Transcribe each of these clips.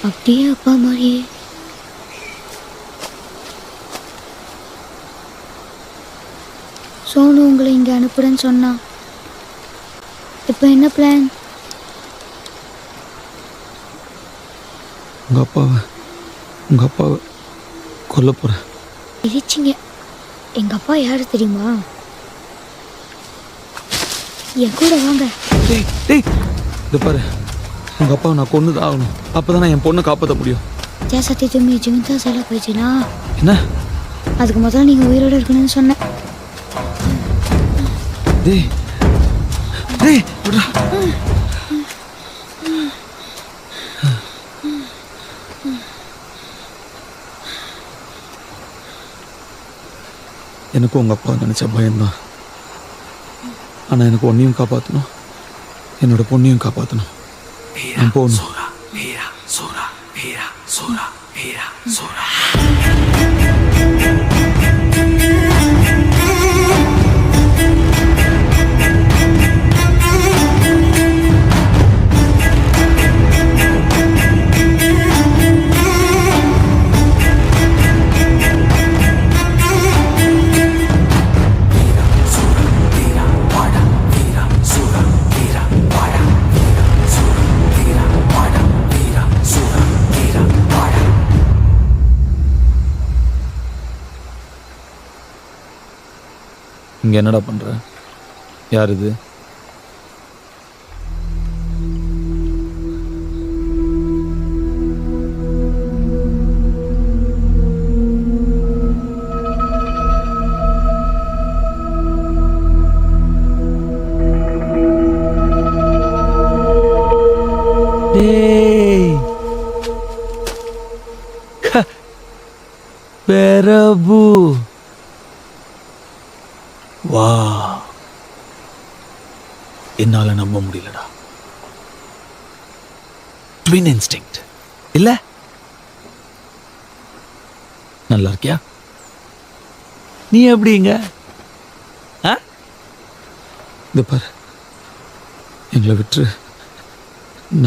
அப்படியே அப்பா மாதிரியே. சோனு உங்களை இங்கே அனுப்புறேன்னு சொன்னா. இப்போ என்ன பிளான்? உங்க அப்பாவை கொல்ல போறேன். இடிச்சிங்க. எங்க அப்பா யாரு தெரியுமா? என் கூட வாங்க. இதை பாரு, உங்க அப்பாவை நான் கொன்னுதான் ஆகணும். அப்பதான் நான் என் பொண்ணை காப்பாற்ற முடியும். சத்தியத்தும் நீ ஜீவன்தா செல்ல போயிடுச்சுனா என்ன? அதுக்கு முதல்ல நீங்க உயிரோட இருக்கணும்னு சொன்னேன். டேய் டேய் விட்றா. எனக்கும் உங்க அப்பா நினைச்ச பயம்தான். ஆனா எனக்கு ஒன்னையும் காப்பாற்றணும், என்னோட பொண்ணையும் காப்பாற்றணும். நான் போகணும். இங்க என்னடா பண்ற? யார் இது? பிரபு, வா. என்னால நம்ப முடியலடா. ட்வின் இன்ஸ்டிங்க்ட் இல்ல? நல்லா இருக்கியா? நீ எப்படிங்க? இந்த பாரு, எங்களை விட்டு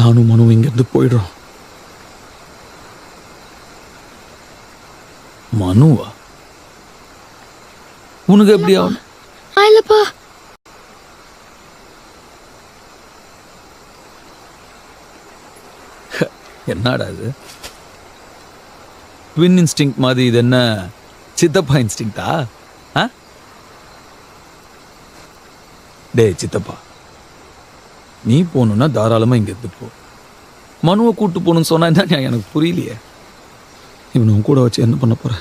நானும் மனுவும் இங்கிருந்து போயிடுறோம். மனுவா? உனக்கு எப்படி ஆகும்? இல்லப்பா, என்னடா இது? ட்வின் இன்ஸ்டிங் மாதிரி இது என்ன சித்தப்பா இன்ஸ்டிங்டா? டே சித்தப்பா, நீ போகணுன்னா தாராளமா இங்க இருந்து போ. மனுவை கூட்டு போகணும்னு சொன்னா என்ன? எனக்கு புரியலையே. இவனும் கூட வச்சு என்ன பண்ண போற?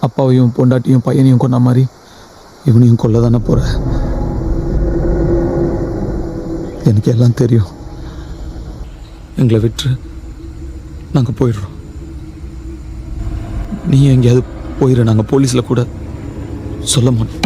அப்பாவையும் பொண்டாட்டியும் பையனையும் கொண்ட மாதிரி இவனையும் கொல்ல தானே போற. எனக்கு எல்லாம் தெரியும். எங்களை விட்டு நாங்க போயிடுறோம். நீ எங்கேயாவது போயிட, நாங்க போலீஸ்ல கூட சொல்ல மாட்டோம்.